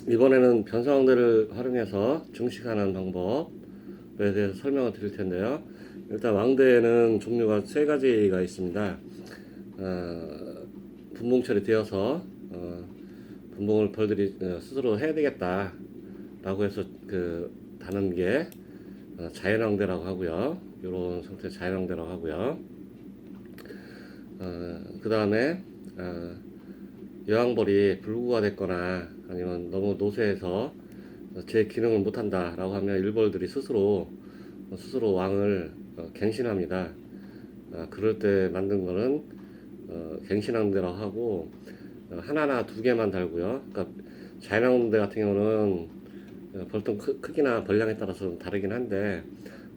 이번에는 변성왕대를 활용해서 증식하는 방법에 대해서 설명을 드릴 텐데요. 일단 왕대에는 종류가 세 가지가 있습니다. 분봉 처리되어서 분봉을 벌들이 스스로 해야 되겠다라고 해서 다는 게 자연왕대라고 하고요. 이런 상태 자연왕대라고 하고요. 그 다음에 여왕벌이 불구가 됐거나 아니면 너무 노쇠해서 제 기능을 못한다 라고 하면 일벌들이 스스로 왕을 갱신합니다. 그럴 때 만든 거는 갱신왕대라고 하고 하나나 두 개만 달고요. 그러니까 자연왕대 같은 경우는 벌통 크기나 벌량에 따라서 다르긴 한데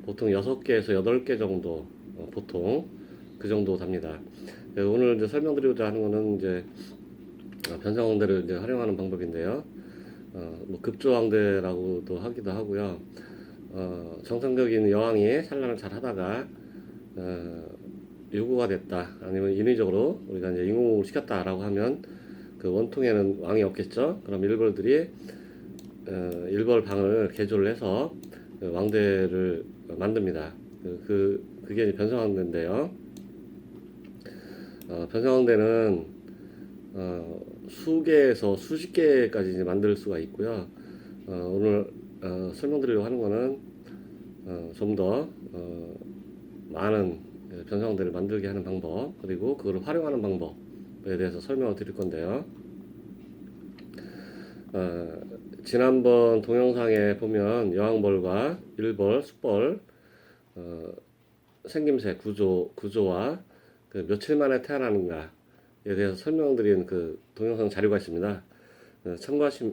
보통 6개에서 8개 정도 보통 그 정도 답니다. 오늘 이제 설명드리고자 하는 거는 이제 변성왕대를 이제 활용하는 방법인데요. 뭐 급조왕대라고도 하기도 하고요. 정상적인 여왕이 산란을 잘 하다가 요구가 됐다 아니면 인위적으로 우리가 이제 인공을 시켰다라고 하면 그 원통에는 왕이 없겠죠. 그럼 일벌들이 일벌 방을 개조를 해서 왕대를 만듭니다. 그게 이제 변성왕대인데요. 변성왕대는 수개에서 수십 개까지 이제 만들 수가 있고요. 오늘 설명드리려고 하는 거는 좀 더 많은 변성왕대를 만들게 하는 방법 그리고 그걸 활용하는 방법에 대해서 설명을 드릴 건데요. 지난번 동영상에 보면 여왕벌과 일벌, 숫벌 생김새 구조와 그 며칠 만에 태어나는가에 대해서 설명드린 그 동영상 자료가 있습니다.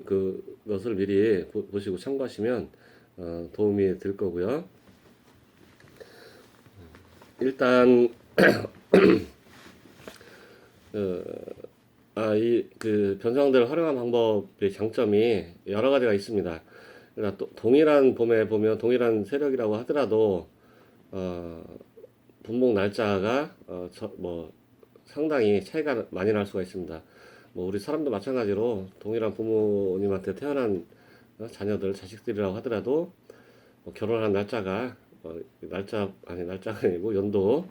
그것을 미리 보시고 참고하시면 도움이 될 거고요. 일단 변성왕대를 활용한 방법의 장점이 여러 가지가 있습니다. 그러니까 또 동일한 봄에 보면 동일한 세력이라고 하더라도 분봉 날짜가 상당히 차이가 많이 날 수가 있습니다. 뭐 우리 사람도 마찬가지로 동일한 부모님한테 태어난 자식들이라고 하더라도 결혼한 날짜가 날짜가 아니고 연도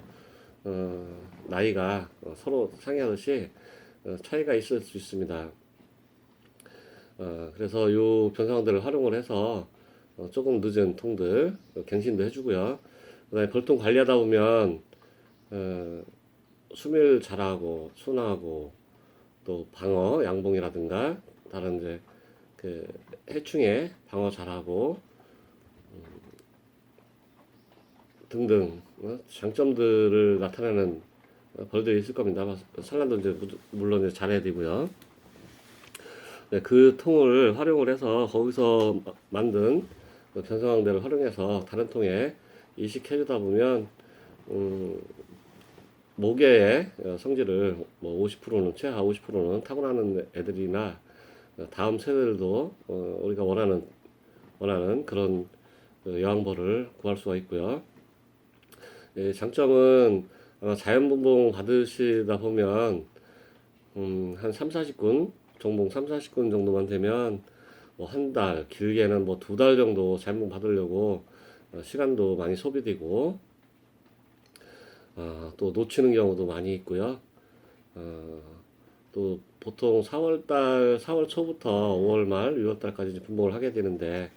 나이가 서로 상이하듯이 차이가 있을 수 있습니다. 그래서 이 변성왕대를 활용을 해서 조금 늦은 통들 갱신도 해주고요. 그다음에 벌통 관리하다 보면 수밀 잘하고 순하고 또 방어 양봉이라든가 다른 이제 그 해충에 방어 잘하고 등등 장점들을 나타내는 벌들이 있을 겁니다. 산란도 이제 물론 이제 잘해야 되고요. 네, 그 통을 활용을 해서 거기서 만든 변성왕대를 활용해서 다른 통에 이식해주다 보면 모계의 성질을 뭐 50%는 최하 50%는 타고나는 애들이나 다음 세대들도 우리가 원하는 그런 여왕벌을 구할 수가 있고요. 장점은 자연분봉 받으시다 보면 한 3, 40군 종봉 3, 40군 정도만 되면 뭐 한 달, 길게는 뭐 2달 정도 자연분봉 받으려고 시간도 많이 소비되고 또 놓치는 경우도 많이 있고요. 또 보통 4월 초부터 5월 말, 6월 달까지 분봉을 하게 되는데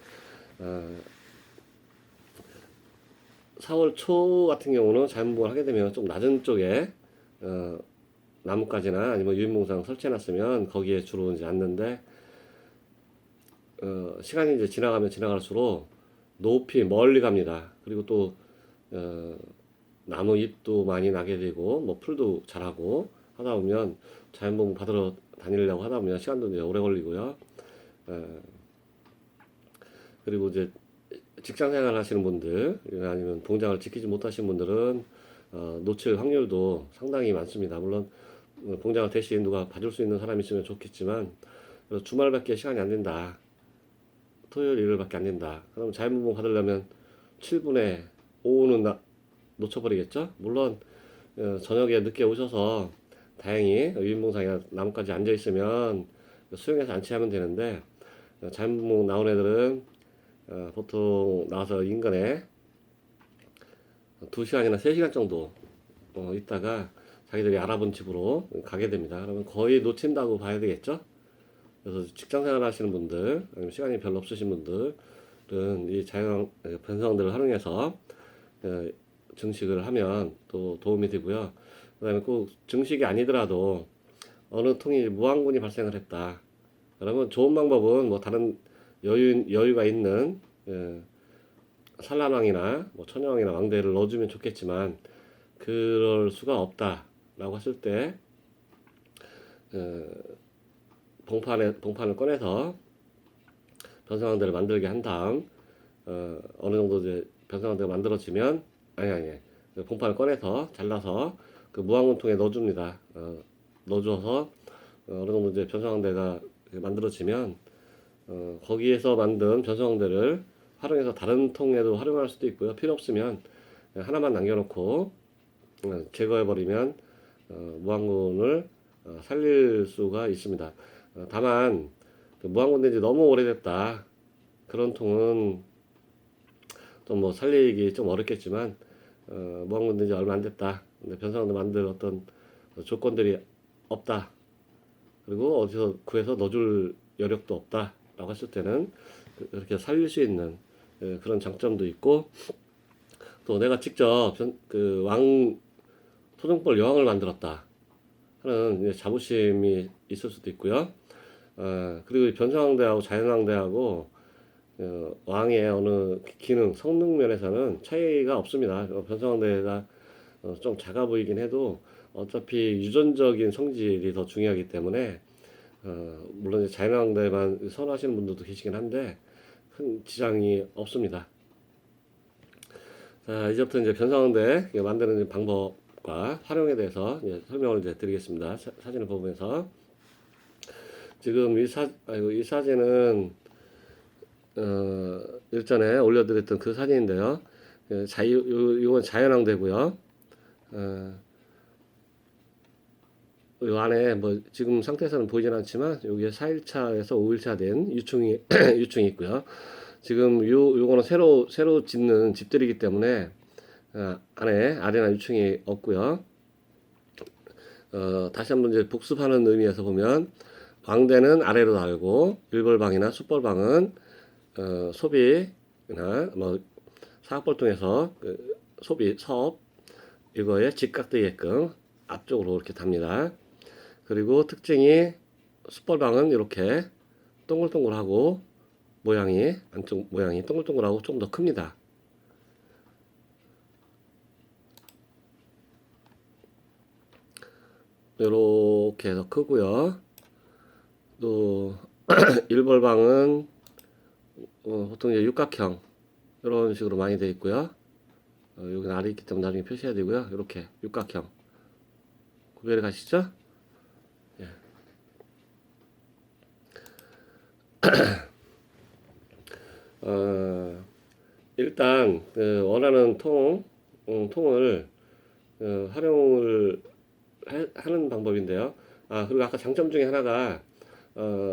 4월 초 같은 경우는 자연분봉을 하게 되면 좀 낮은 쪽에 나뭇가지나 아니면 유인봉상 설치해놨으면 거기에 주로 이제 앉는데 시간이 이제 지나가면 지나갈수록 높이 멀리 갑니다. 그리고 또 나무 잎도 많이 나게 되고 뭐 풀도 자라고 하다 보면 자연봉 받으러 다니려고 하다 보면 시간도 이제 오래 걸리고요. 그리고 이제 직장 생활 하시는 분들 아니면 봉장을 지키지 못하시는 분들은 놓칠 확률도 상당히 많습니다. 물론 봉장을 대신 누가 봐줄 수 있는 사람이 있으면 좋겠지만 주말밖에 시간이 안 된다. 토요일 일요일밖에 안 된다. 그럼 자연분봉 받으려면 7분의 5는 놓쳐버리겠죠. 물론 저녁에 늦게 오셔서 다행히 유인봉상이나 나뭇가지 앉아 있으면 수용해서 안치하면 되는데 자연분봉 나온 애들은 보통 나와서 인근에 2시간이나 3시간 정도 있다가 자기들이 알아본 집으로 가게 됩니다. 그러면 거의 놓친다고 봐야 되겠죠? 그래서 직장 생활 하시는 분들, 아니면 시간이 별로 없으신 분들은 이 자연 변성들을 활용해서 증식을 하면 또 도움이 되고요. 그다음에 꼭 증식이 아니더라도 어느 통이 무항군이 발생을 했다. 그러면 좋은 방법은 뭐 다른 여유가 있는 산란왕이나 뭐 천여왕이나 왕대를 넣어주면 좋겠지만 그럴 수가 없다라고 했을 때 봉판을 꺼내서 변성왕대를 만들게 한 다음 어느 정도 이제 변성왕대가 만들어지면 아니 봉판을 꺼내서 잘라서 그 무항군통에 넣어줍니다. 넣어줘서 어느 정도 이제 변성왕대가 만들어지면 거기에서 만든 변성왕대를 활용해서 다른 통에도 활용할 수도 있고요. 필요 없으면 하나만 남겨놓고 제거해버리면 무항군을 살릴 수가 있습니다. 다만 그 무항군 된지 너무 오래됐다. 그런 통은 좀 뭐 살리기 좀 어렵겠지만 무항군 된지 얼마 안 됐다. 근데 변성왕대 만들 어떤 조건들이 없다. 그리고 어디서 구해서 넣어줄 여력도 없다. 라고 했을 때는 그렇게 살릴 수 있는 그런 장점도 있고 또 내가 직접 토종벌 여왕을 만들었다 하는 자부심이 있을 수도 있고요. 그리고 변성왕대하고 자연왕대하고 왕의 어느 기능, 성능 면에서는 차이가 없습니다. 변성왕대가 좀 작아 보이긴 해도 어차피 유전적인 성질이 더 중요하기 때문에 물론 이제 자연왕대만 선호하시는 분들도 계시긴 한데 큰 지장이 없습니다. 자, 이제부터 이제 변성왕대 만드는 방법과 활용에 대해서 이제 설명을 이제 드리겠습니다. 사진을 보면서 지금 이 사진은 일전에 올려드렸던 그 사진인데요. 이건 자연왕대고요. 이 안에 뭐 지금 상태에서는 보이진 않지만 여기에 4일차에서 5일차 된 유충이 유충이 있고요. 지금 요거는 새로 짓는 집들이기 때문에 안에 아래나 유충이 없고요. 다시 한번 이제 복습하는 의미에서 보면 왕대는 아래로 달고 일벌방이나 숫벌방은 소비나 뭐 사각벌통에서 섭 이거에 직각되게끔 앞쪽으로 이렇게 답니다. 그리고 특징이 숯벌방은 이렇게 동글동글하고 안쪽 모양이 동글동글하고 좀 더 큽니다. 이렇게 해서 크고요. 또 일벌방은 보통 이제 육각형 이런 식으로 많이 되어 있고요. 여기는 알이 있기 때문에 나중에 표시해야 되고요. 이렇게 육각형 구별이 가시죠? 예. 일단 원하는 통을 활용을 하는 방법인데요. 그리고 아까 장점 중에 하나가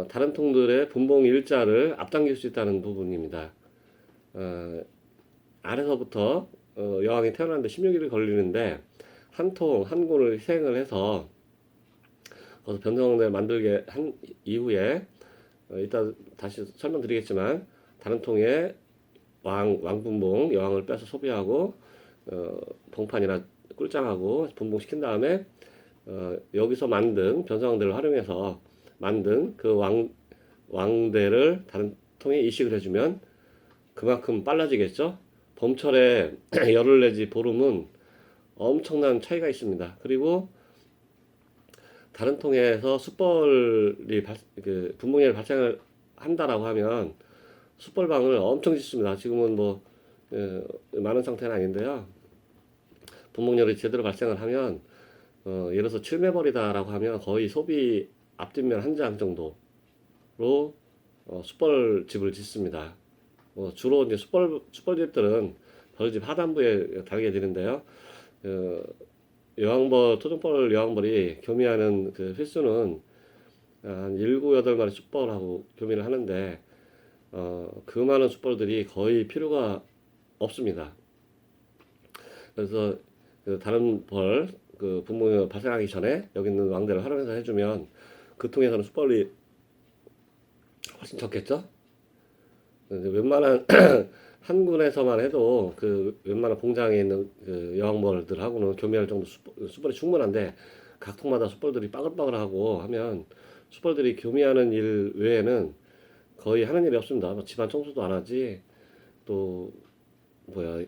다른 통들의 분봉 일자를 앞당길 수 있다는 부분입니다. 아래서부터 여왕이 태어나는데 16일이 걸리는데 한 군을 희생을 해서 거기서 변성대를 만들게 한 이후에 이따 다시 설명드리겠지만 다른 통에 왕분봉 여왕을 빼서 소비하고 봉판이나 꿀장하고 분봉시킨 다음에 여기서 만든 변성왕대를 활용해서 만든 그 왕대를 다른 통에 이식을 해주면 그만큼 빨라지겠죠. 봄철에 열흘 내지 보름은 엄청난 차이가 있습니다. 그리고 다른 통에서 숯벌이 분봉열이 발생을 한다라고 하면 숯벌방을 엄청 짓습니다. 지금은 뭐 많은 상태는 아닌데요. 분봉열이 제대로 발생을 하면 예를 들어서 7매벌이다라고 하면 거의 소비 앞뒷면 한 장 정도로 숯벌집을 짓습니다. 주로 이제 숯벌집들은 벌집 하단부에 달게 되는데요. 토종벌 여왕벌이 교미하는 그 횟수는 한 7, 8마리 숯벌하고 교미를 하는데 그 많은 숯벌들이 거의 필요가 없습니다. 그래서 그 다른 벌, 그 분무가 발생하기 전에 여기 있는 왕대를 활용해서 해주면 그 통에서는 숯벌이 훨씬 적겠죠? 웬만한 한 군에서만 해도 그 웬만한 공장에 있는 그 여왕벌들하고는 교미할 정도 숯벌이 충분한데 각 통마다 숯벌들이 빠글빠글하고 하면 숯벌들이 교미하는 일 외에는 거의 하는 일이 없습니다. 뭐 집안 청소도 안 하지 또 뭐야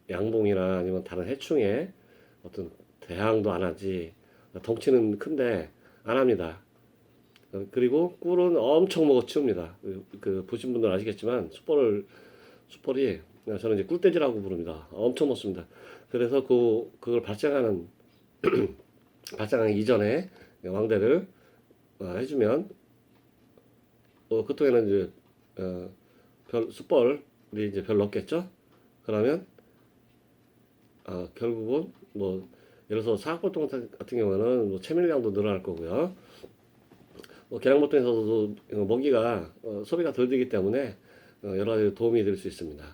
양봉이나 아니면 다른 해충에 어떤 대항도 안 하지 덩치는 큰데 안 합니다. 그리고 꿀은 엄청 먹어 치웁니다. 그 보신 분들 아시겠지만 숯벌이 저는 이제 꿀돼지라고 부릅니다. 엄청 먹습니다. 그래서 그걸 발생하기 이전에 왕대를 해주면 그 통에는 이제 숯벌이 이제 별로 없겠죠. 그러면 결국은 뭐 예를 들어서 사각보통 같은 경우는 뭐 채밀량도 늘어날 거고요. 뭐 계량보통에서도 먹이가 소비가 덜 되기 때문에 여러 가지 도움이 될 수 있습니다.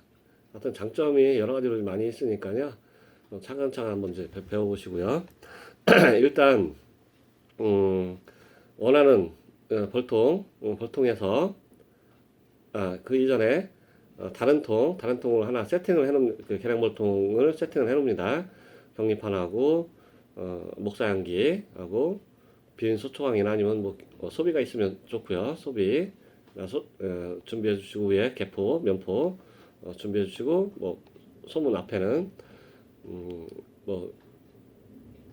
하여튼 장점이 여러 가지로 많이 있으니까요. 차근차근 한번 이제 배워보시고요. 일단 원하는 벌통에서 그 이전에 다른 통을 하나 세팅을 해놓은 그 계량벌통을 세팅을 해놓습니다. 병리판하고 목사양기하고 빈 소초광이나 아니면 뭐 소비가 있으면 좋고요. 소비 준비해 주시고 위에 개포, 면포 준비해 주시고 뭐 소문 앞에는 뭐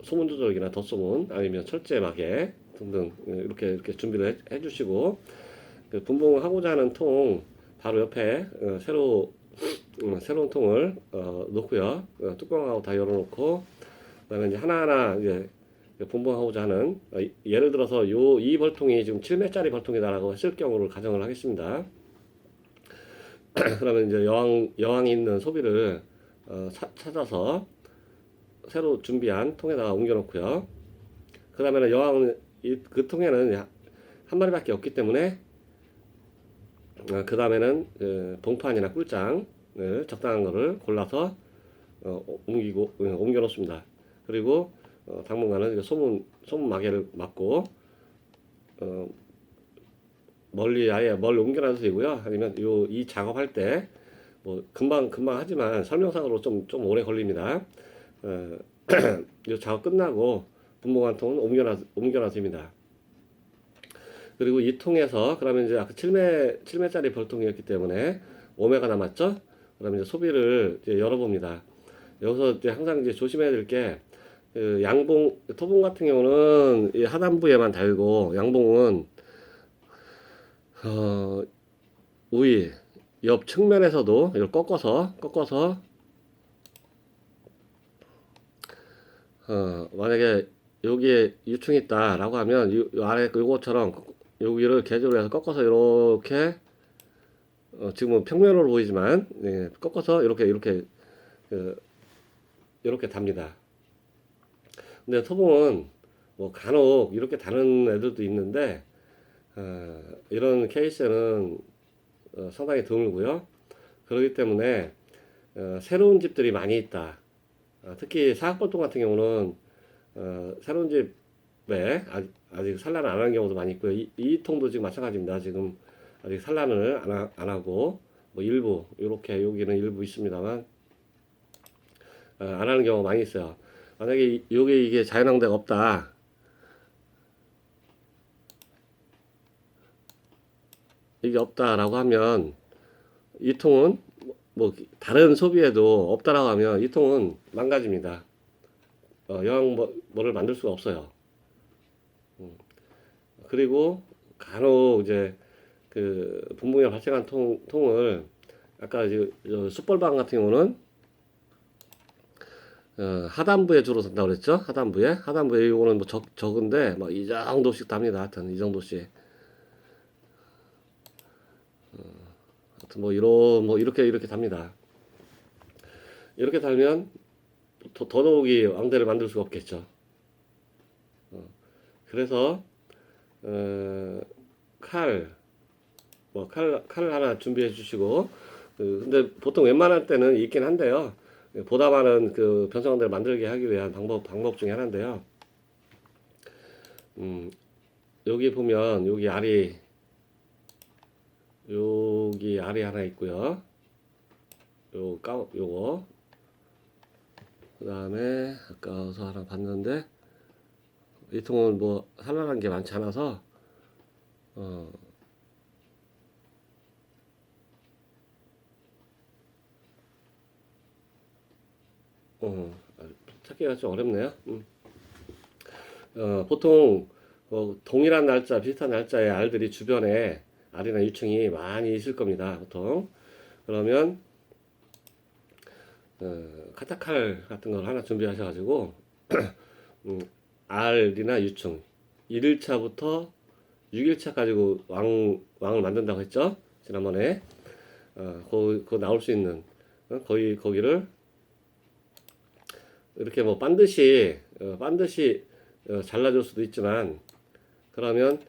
소문 조절기나 덧소문 아니면 철제 마개 등등 이렇게 준비를 해 주시고 그 분봉을 하고자 하는 통 바로 옆에 새로운 통을 놓고요. 뚜껑하고 다 열어놓고 그다음에 이제 하나하나 이제 분봉하고자 하는 예를 들어서 이 벌통이 지금 7매짜리 벌통이다라고 했을 경우를 가정을 하겠습니다. 그러면 이제 여왕이 있는 소비를 찾아서 새로 준비한 통에다가 옮겨놓고요. 그 다음에는 그 통에는 한 마리밖에 없기 때문에 그 다음에는 봉판이나 꿀장을 적당한 거를 골라서 옮겨 놓습니다. 그리고 당분간은 소문 마개를 막고 멀리 옮겨놔도 되고요. 아니면 이 작업할 때 뭐 금방 하지만 설명상으로 좀 오래 걸립니다. 이 작업 끝나고 분봉한 통은 옮겨놔 됩니다. 그리고 이 통에서 그러면 이제 아까 7매짜리 벌통이었기 때문에 5매가 남았죠? 그러면 이제 소비를 이제 열어봅니다. 여기서 이제 항상 이제 조심해야 될 게 그 토봉 같은 경우는 이 하단부에만 달고 양봉은 우위 옆 측면에서도 이걸 꺾어서 만약에 여기에 유충이 있다라고 하면 이 아래 요거처럼 여기를 개조를 해서 꺾어서 이렇게 지금은 평면으로 보이지만 꺾어서 이렇게 답니다. 근데 토봉은 뭐 간혹 이렇게 다는 애들도 있는데 이런 케이스는 상당히 드물고요. 그렇기 때문에 새로운 집들이 많이 있다. 특히 사각벌통 같은 경우는 새로운 집에 아직 산란을 안 하는 경우도 많이 있고요. 이 통도 지금 마찬가지입니다. 지금 아직 산란을 안 하고 뭐 일부 이렇게 여기는 일부 있습니다만 안 하는 경우가 많이 있어요. 만약에 이게 자연왕대가 없다. 이게 없다라고 하면 이 통은 뭐 다른 소비에도 없다라고 하면 이 통은 망가집니다. 여왕벌을 만들 수가 없어요. 그리고 간혹 이제 그 분봉이 발생한 통을 아까 이제 숯벌방 같은 경우는 하단부에 주로 산다고 그랬죠? 하단부에 이거는 뭐 적은데 뭐 이 정도씩 답니다. 하여튼 이 정도씩. 하여튼 뭐 이렇게 답니다. 이렇게 달면 더더욱이 왕대를 만들 수가 없겠죠. 그래서 어, 칼, 칼 하나 준비해 주시고, 근데 보통 웬만할 때는 있긴 한데요. 보다 많은 그 변성들을 만들게 하기 위한 방법 중에 하나인데요. 음, 여기 보면, 여기 알이 하나 있고요. 요거. 그 다음에, 아까워서 하나 봤는데, 이 통은 뭐, 산란한 게 많지 않아서, 어, 찾기가 좀 어렵네요. 보통 동일한 날짜, 비슷한 날짜의 알들이 주변에 알이나 유충이 많이 있을 겁니다. 보통 그러면 카타칼 같은 걸 하나 준비하셔가지고 알이나 유충 1일차부터 6일차 가지고 왕을 만든다고 했죠. 지난번에 거 나올 수 있는 거기를 이렇게 뭐 반드시 잘라줄 수도 있지만 그러면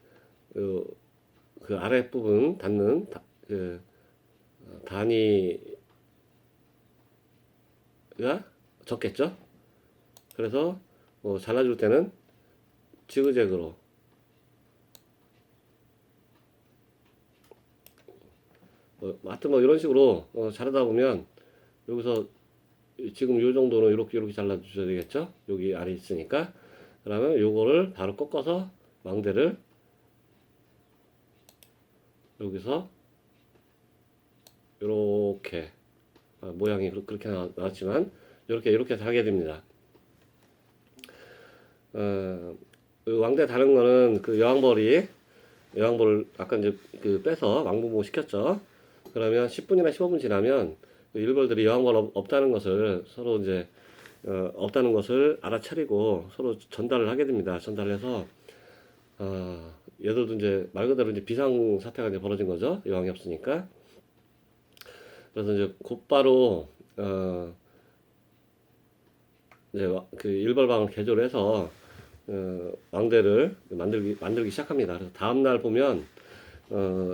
그 아랫부분 닿는 그 단위가 적겠죠. 그래서 잘라줄 때는 지그재그로 하여튼 뭐 이런 식으로 자르다 보면 여기서 지금 요 정도는 이렇게 잘라 주셔야 되겠죠. 여기 알이 있으니까. 그러면 요거를 바로 꺾어서 망대를 여기서 이렇게 모양이 그렇게 나왔지만 이렇게 달게 됩니다. 그 왕대 다른 거는 그 여왕벌을 아까 이제 그 빼서 왕분봉 시켰죠. 그러면 10분이나 15분 지나면 그 일벌들이 여왕벌 없다는 것을 서로 이제 없다는 것을 알아차리고 서로 전달을 하게 됩니다. 전달을 해서 얘들도 이제 말 그대로 이제 비상 사태가 이제 벌어진 거죠. 여왕이 없으니까. 그래서 이제 곧바로 이제 그 일벌방을 개조를 해서 왕대를 만들기 시작합니다. 그래서 다음 날 보면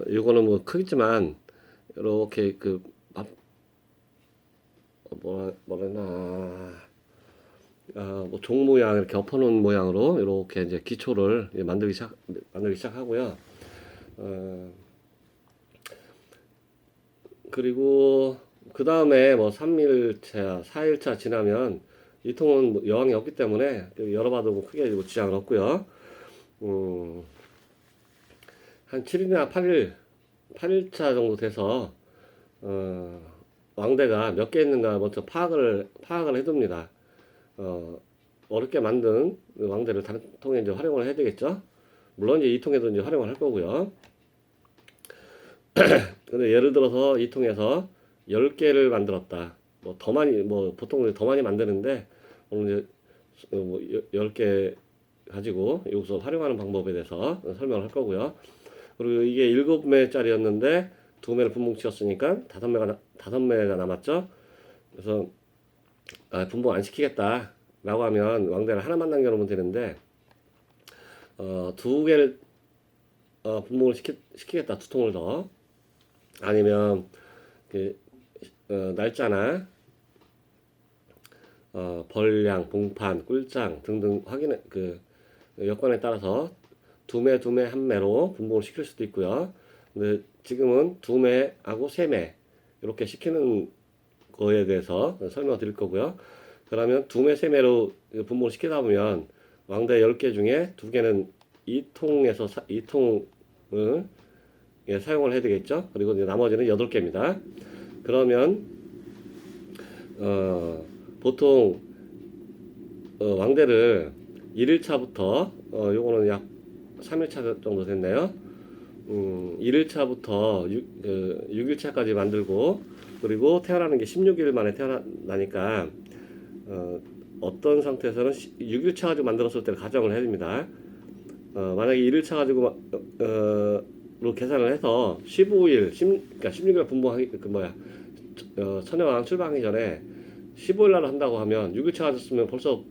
이거는 뭐 크겠지만 이렇게 그 뭐라나 뭐 종 모양 이렇게 엎어놓은 모양으로 이렇게 이제 기초를 만들기 시작하고요. 그리고 그 다음에 뭐 3일차, 4일차 지나면 이 통은 뭐 여왕이 없기 때문에 열어봐도 뭐 크게 뭐 지장은 없고요. 한 7일이나 8일차 정도 돼서 왕대가 몇 개 있는가 먼저 파악을 해둡니다. 어렵게 만든 왕대를 다른 통에 이제 활용을 해야 되겠죠. 물론 이제 이 통에도 이제 활용을 할 거고요. 근데 예를 들어서 이 통에서 10개를 만들었다. 뭐 더 많이, 뭐 보통 더 많이 만드는데 오늘 이제 뭐 10개 가지고 여기서 활용하는 방법에 대해서 설명을 할 거고요. 그리고 이게 7매짜리였는데 2매를 분봉 시켰으니까 5매가 남았죠. 그래서 분봉 안 시키겠다 라고 하면 왕대를 하나만 남겨놓으면 되는데 2개를 분봉을 시키겠다, 2통을 더. 아니면 그 날짜나 벌량, 봉판, 꿀장 등등 그 여건에 따라서 2매, 1매로 분봉을 시킬 수도 있고요. 근데 지금은 2매하고 3매 이렇게 시키는 거에 대해서 설명을 드릴 거고요. 그러면 2매, 3매로 분봉을 시키다 보면 왕대 10개 중에 2개는 2통을 사용을 해야 되겠죠. 그리고 이제 나머지는 8개입니다. 그러면 보통 왕대를 1일차부터 요거는 약 3일차 정도 됐네요. 1일차부터 6일차까지 만들고 그리고 태어나는 게 16일 만에 태어나니까 어떤 상태에서는 6일차 가지고 만들었을 때를 가정을 해야 됩니다. 만약에 1일차 가지고 로 계산을 해서 15일, 그러니까 16일 분봉하기 처녀왕 출방하기 전에 15일 날 한다고 하면 6일차 가졌으면 벌써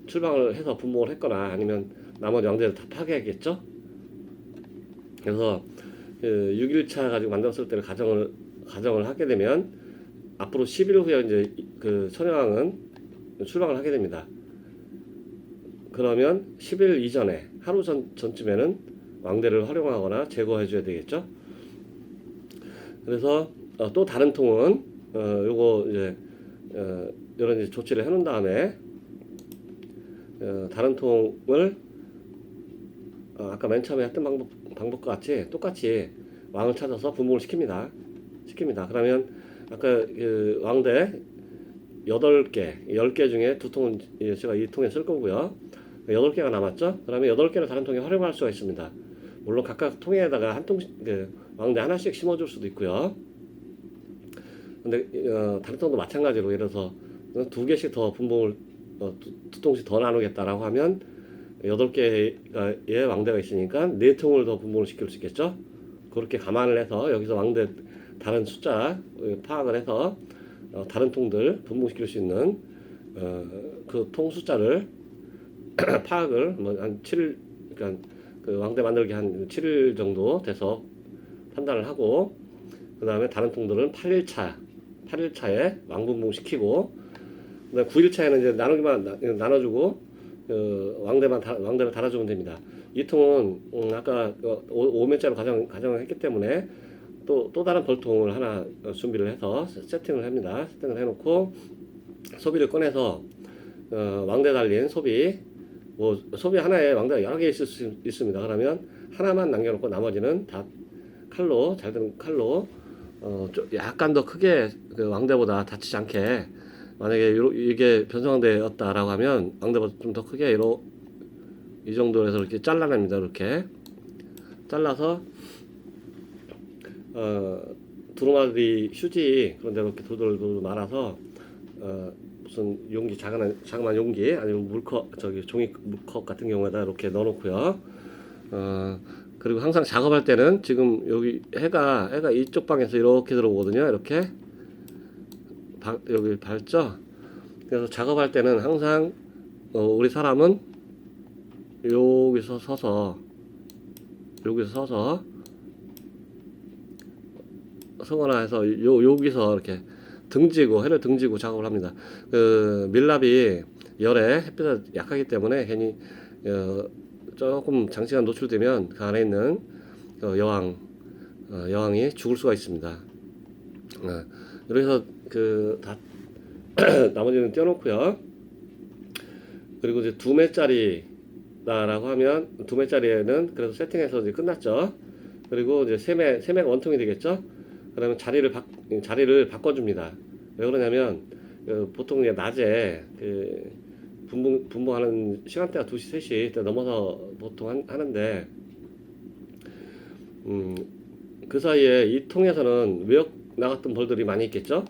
출방을 해서 분봉을 했거나 아니면 나머지 왕대를 다 파괴하겠죠. 그래서 6일차 가지고 만들었을 때를 가정을 하게 되면 앞으로 10일 후에 이제 그 천여왕은 출방을 하게 됩니다. 그러면 10일 이전에 하루 전쯤에는 왕대를 활용하거나 제거해 줘야 되겠죠. 그래서 또 다른 통은 요거 이제 이런 이제 조치를 해놓은 다음에 다른 통을 아까 맨 처음에 했던 방법과 같이 똑같이 왕을 찾아서 분봉을 시킵니다. 그러면 아까 그 왕대 8개, 10개 중에 2통은 제가 이 통에 쓸 거고요. 8개가 남았죠? 그러면 8개를 다른 통에 활용할 수가 있습니다. 물론 각각 통에다가 한 통씩, 왕대 하나씩 심어줄 수도 있고요. 근데, 다른 통도 마찬가지로 예를 들어서 2개씩 더 분봉을, 2통씩 더 나누겠다라고 하면 8개의 왕대가 있으니까 4통을 더 분봉을 시킬 수 있겠죠? 그렇게 감안을 해서 여기서 왕대 다른 숫자 파악을 해서 다른 통들 분봉시킬 수 있는 그 통 숫자를 파악을 뭐 한 7일, 그러니까 그 왕대 만들기 한 7일 정도 돼서 판단을 하고, 그 다음에 다른 통들은 8일차에 왕분봉 시키고, 그 다음에 9일차에는 이제 나눠주고 왕대를 달아주면 됩니다. 이 통은 아까 5매짜로 가정을 했기 때문에 또 다른 벌통을 하나 준비를 해서 세팅을 합니다. 세팅을 해놓고 소비를 꺼내서 왕대 달린 소비, 뭐 소비 하나에 왕대가 여러 개 있을 수 있습니다. 그러면 하나만 남겨놓고 나머지는 다 칼로, 잘 드는 칼로 약간 더 크게 그 왕대보다 다치지 않게, 만약에 이게 변성왕대였다라고 하면 왕대보다 좀 더 크게 이 정도에서 이렇게 잘라냅니다. 이렇게 잘라서 두루마리 휴지 그런 데로 이렇게 돌돌 말아서 무슨 용기, 자그마한 용기 아니면 물컵, 종이 물컵 같은 경우에다 이렇게 넣어놓고요. 그리고 항상 작업할 때는 지금 여기 해가 이쪽 방에서 이렇게 들어오거든요. 이렇게 여기 밝죠. 그래서 작업할 때는 항상 우리 사람은 여기서 서서 서거나 해서 여기서 이렇게 해를 등지고 작업을 합니다. 그 밀랍이 열에 햇빛에 약하기 때문에 괜히 조금 장시간 노출되면 그 안에 있는 여왕이 죽을 수가 있습니다. 그래서 다 나머지는 떼어놓고요. 그리고 이제 2매짜리다라고 하면 2매짜리에는 그래서 세팅해서 이제 끝났죠. 그리고 이제 3매가 원통이 되겠죠. 그러면 자리를 바꿔줍니다. 왜 그러냐면 보통 이제 낮에 분봉하는 시간대가 2시, 3시 넘어서 보통 하는데 그 사이에 이 통에서는 외역 나갔던 벌들이 많이 있겠죠.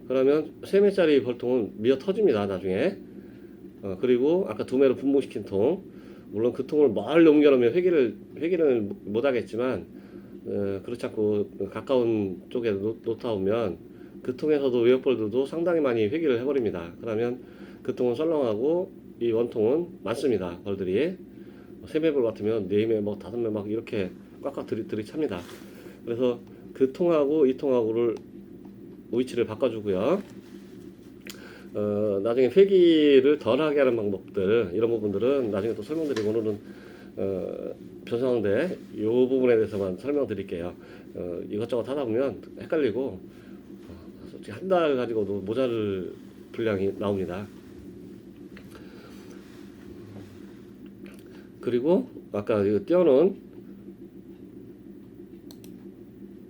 그러면 3매짜리 벌통은 미어 터집니다. 나중에. 그리고 아까 2매로 분봉시킨 통, 물론 그 통을 멀리 옮겨놓으면 회기를 못 하겠지만 그렇지 않고 가까운 쪽에 놓다 보면 그 통에서도 외역벌들도 상당히 많이 회기를 해버립니다. 그러면 그 통은 썰렁하고 이 원통은 많습니다. 벌들이 3매벌 같으면 4매, 뭐 5매 막 이렇게 꽉꽉 들이찹니다. 그래서 그 통하고 이 통하고를 위치를 바꿔주고요. 나중에 회기를 덜하게 하는 방법들, 이런 부분들은 나중에 또 설명드리고, 오늘은 변성왕대 이 부분에 대해서만 설명드릴게요. 이것저것 하다 보면 헷갈리고 솔직히 한 달 가지고도 모자를 분량이 나옵니다. 그리고 아까 띄워놓은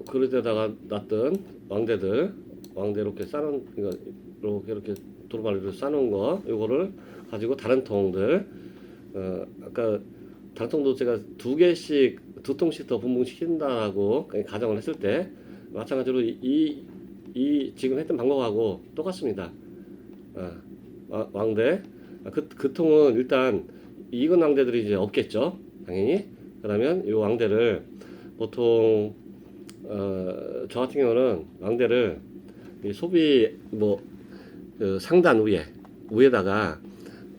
그릇에다가 놨던 왕대 이렇게 싸놓은 이렇게 도루마리를 싸놓은 거, 요거를 가지고 다른 통들, 아까 다른 통도 제가 2통씩 더 분봉시킨다라고 가정을 했을 때 마찬가지로 이 지금 했던 방법하고 똑같습니다. 왕대 그 통은 일단 익은 왕대들이 이제 없겠죠, 당연히. 그러면 이 왕대를 보통 저 같은 경우는 왕대를 소비 상단 위에다가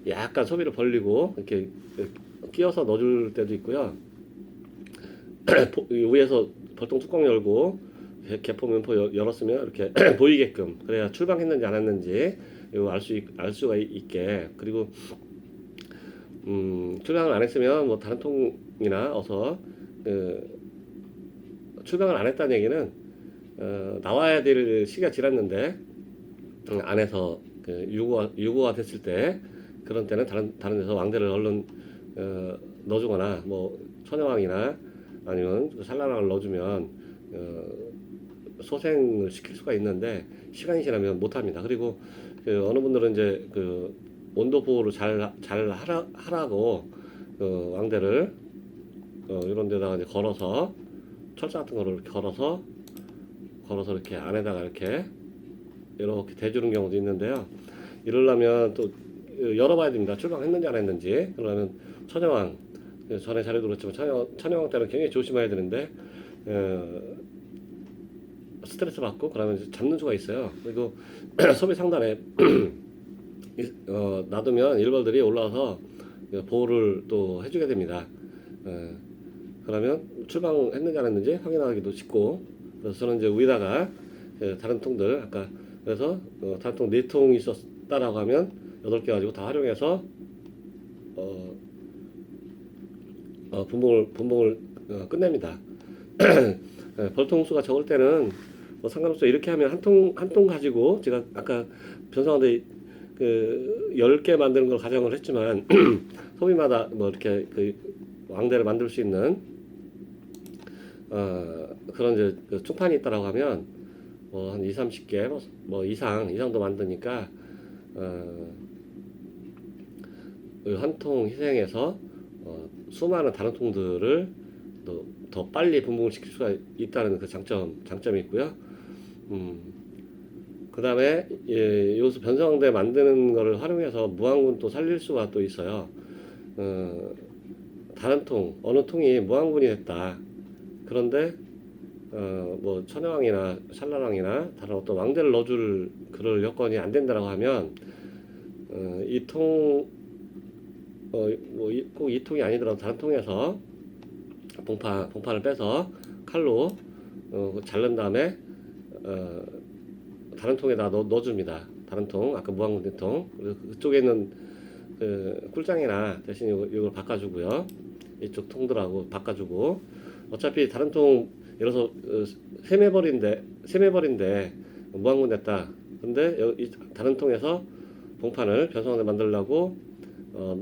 약간 소비를 벌리고 이렇게 끼워서 넣어줄 때도 있고요. 위에서 벌통 뚜껑 열고 개포 면포 열었으면 이렇게 보이게끔, 그래야 출방했는지 안 했는지 이거 알 수가 있게. 그리고 출방을 안 했으면 뭐 다른 통이나 어서 출방을 안 했다는 얘기는 나와야 될 시기가 지났는데 안에서 유고가 됐을 때, 그런 때는 다른 데서 왕대를 얼른 넣어주거나, 뭐 천여왕이나 아니면 산란왕을 넣어주면 소생을 시킬 수가 있는데, 시간이 지나면 못합니다. 그리고 어느 분들은 이제 온도 보호를 잘 하라고 왕대를 이런 데다가 이제 걸어서, 철사 같은 거를 이렇게 걸어서 이렇게 안에다가 이렇게 대주는 경우도 있는데요. 이러려면 또 열어봐야 됩니다. 출방했는지 안 했는지. 그러면 천여왕, 전에 자료도 그렇지만 천여왕 때는 굉장히 조심해야 되는데 스트레스 받고 그러면 잡는 수가 있어요. 그리고 소비 상단에 놔두면 일벌들이 올라와서 보호를 또 해주게 됩니다. 그러면 출방했는지 안 했는지 확인하기도 쉽고. 그래서 저는 이제 위에다가 다른 통들, 아까 그래서 다른 통 4통이 있었다라고 하면 8개 가지고 다 활용해서 분봉을 끝냅니다. 벌통수가 적을 때는 뭐 상관없어요. 이렇게 하면 한 통 가지고, 제가 아까 변성한데 10개 만드는 걸 가정을 했지만 소비마다 뭐 이렇게 왕대를 만들 수 있는 그런 이제 총판이 있다라고 하면 뭐 한 20-30개 뭐 이상도 만드니까 한 통 희생해서 수많은 다른 통들을 더 빨리 분봉을 시킬 수가 있다는 그 장점이 있고요. 그 다음에 여기서 변성대 만드는 거를 활용해서 무한군 또 살릴 수가 또 있어요. 다른 어느 통이 무한군이 됐다. 그런데 뭐 천여왕이나 산란왕이나 다른 어떤 왕대를 넣어줄 그럴 여건이 안 된다라고 하면 이 통 뭐 꼭 이 통이 아니더라도 다른 통에서 봉판을 빼서 칼로 자른 다음에 다른 통에다 넣어줍니다. 다른 통, 아까 무한군대 통. 그래서 그쪽에 있는 꿀장이나 대신 이걸 바꿔주고요. 이쪽 통들하고 바꿔주고. 어차피 다른 통, 예를 들어서 세매벌인데 무한군 됐다. 근데 이 다른 통에서 봉판을 변성을 만들려고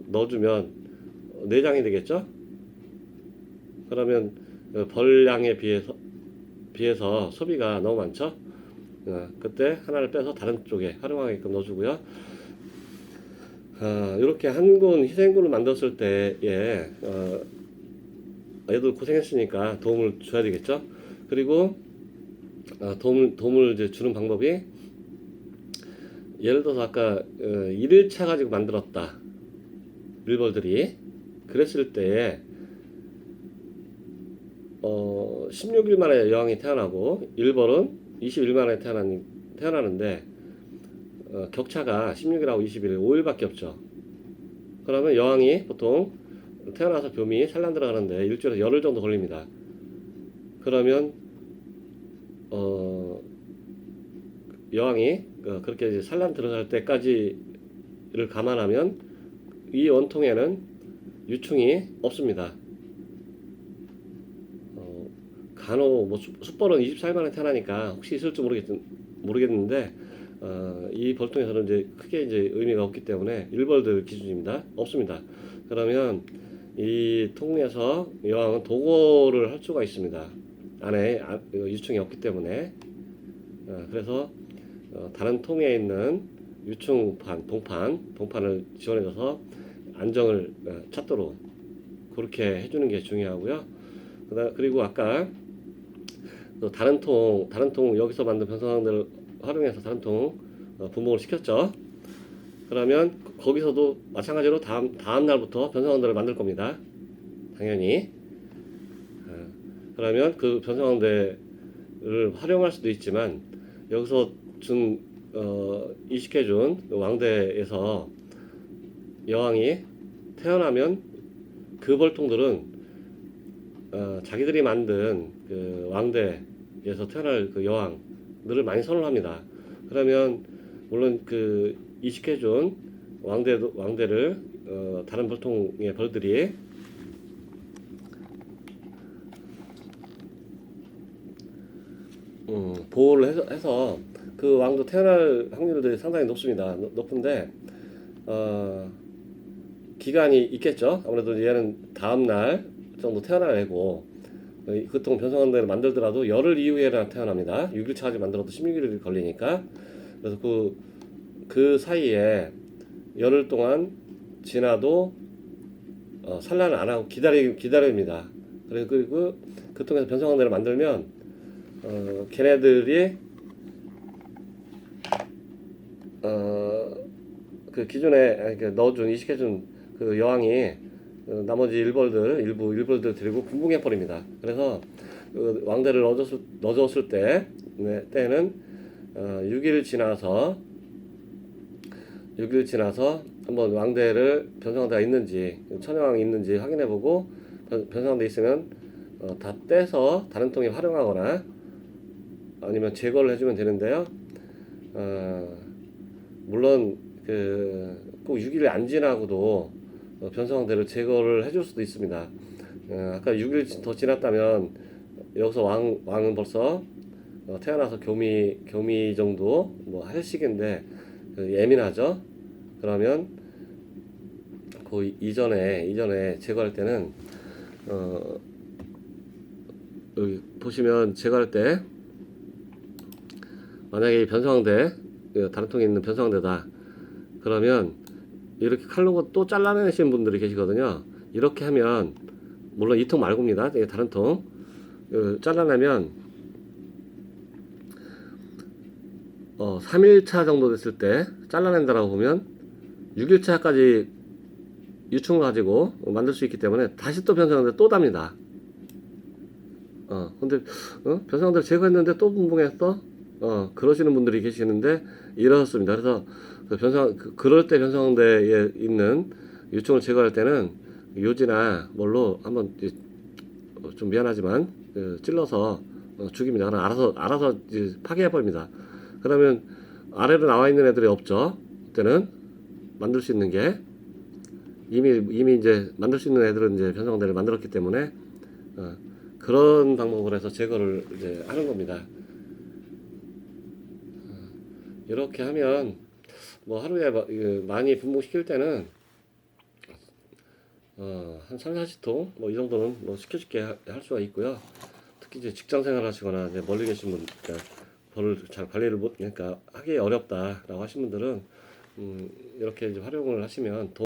넣어주면 4장이 되겠죠? 그러면 벌량에 비해서 소비가 너무 많죠? 그때 하나를 빼서 다른 쪽에 활용하게끔 넣어주고요. 이렇게 한 군 희생군을 만들었을 때에 얘들 고생했으니까 도움을 줘야 되겠죠. 그리고 도움을 이제 주는 방법이, 예를 들어서 아까 1일차 가지고 만들었다, 일벌들이. 그랬을 때에 16일 만에 여왕이 태어나고 일벌은 20일 만에 태어나는데 격차가 16일하고 20일 5일밖에 없죠. 그러면 여왕이 보통 태어나서 묘미 산란 들어가는데 일주일에서 열흘 정도 걸립니다. 그러면 여왕이 그렇게 이제 산란 들어갈 때까지를 감안하면 이 원통에는 유충이 없습니다. 간혹 뭐 숫벌은 24일 만에 태어나니까 혹시 있을지 모르겠는데 이 벌통에서는 이제 크게 이제 의미가 없기 때문에 일벌들 기준입니다. 없습니다. 그러면 이 통에서 여왕은 도고를 할 수가 있습니다. 안에 유충이 없기 때문에. 그래서 다른 통에 있는 유충판, 봉판을 지원해줘서 안정을 찾도록 그렇게 해주는 게 중요하고요. 그리고 아까 다른 통 여기서 만든 변성항들을 활용해서 다른 통 분봉을 시켰죠. 그러면 거기서도 마찬가지로 다음 날부터 변성항들을 만들 겁니다. 당연히. 그러면 그 변성항대를 활용할 수도 있지만, 여기서 이식해준 왕대에서 여왕이 태어나면 그 벌통들은 자기들이 만든 그 왕대에서 태어날 그 여왕들을 많이 선호합니다. 그러면 물론 그 이식해준 왕대를 다른 벌통의 벌들이 보호를 해서 그 왕도 태어날 확률들이 상당히 높은데 기간이 있겠죠. 아무래도 얘는 다음 날 정도 태어날 애고 보통 변성왕대를 만들더라도 열흘 이후에나 태어납니다. 6일차까지 만들어도 16일이 걸리니까. 그래서 그 사이에 열흘 동안 지나도 산란을 안 하고 기다립니다. 그리고 그 통해서 변성왕대를 만들면 걔네들이 그 기존에 넣어준 이식해준 그 여왕이 나머지 일부 일벌들 데리고 분봉해 버립니다. 그래서 그 왕대를 넣어줬을 때는 6일 지나서 한번 왕대를 변성왕대가 있는지 천여왕이 있는지 확인해보고 변성왕대 있으면 다 떼서 다른 통에 활용하거나 아니면 제거를 해주면 되는데요. 물론 꼭 6일이 안 지나고도 변성왕대를 제거를 해줄 수도 있습니다. 아까 6일 더 지났다면 여기서 왕은 벌써 태어나서 교미 정도 뭐 할 시기인데 예민하죠. 그러면 그 이전에 제거할 때는 여기 보시면 제거할 때 만약에 이 변성왕대 다른 통에 있는 변성왕대다 그러면 이렇게 칼로 또 잘라내시는 분들이 계시거든요. 이렇게 하면 물론 이 통 말고입니다. 다른 통 잘라내면 3일차 정도 됐을 때 잘라낸다라고 보면 6일차까지 유충을 가지고 만들 수 있기 때문에 다시 또 변성왕대 또 답니다. 근데 변성왕대를 제거했는데 또 분봉했어? 그러시는 분들이 계시는데 이렇습니다. 그래서 그럴 때 변성왕대에 있는 유충을 제거할 때는 요지나 뭘로 한번 좀 미안하지만 찔러서 죽입니다. 그럼 알아서 파괴해 버립니다. 그러면 아래로 나와 있는 애들이 없죠. 그때는 만들 수 있는 게 이미 이제 만들 수 있는 애들은 이제 변성왕대를 만들었기 때문에 그런 방법을 해서 제거를 이제 하는 겁니다. 이렇게 하면 뭐 하루에 많이 분봉시킬 때는 한 3, 40통 뭐 이 정도는 뭐 쉽게 할 수가 있고요. 특히 이제 직장 생활 하시거나 이제 멀리 계신 분, 그러니까 벌을 잘 관리를 그러니까 하기 어렵다라고 하신 분들은 이렇게 이제 활용을 하시면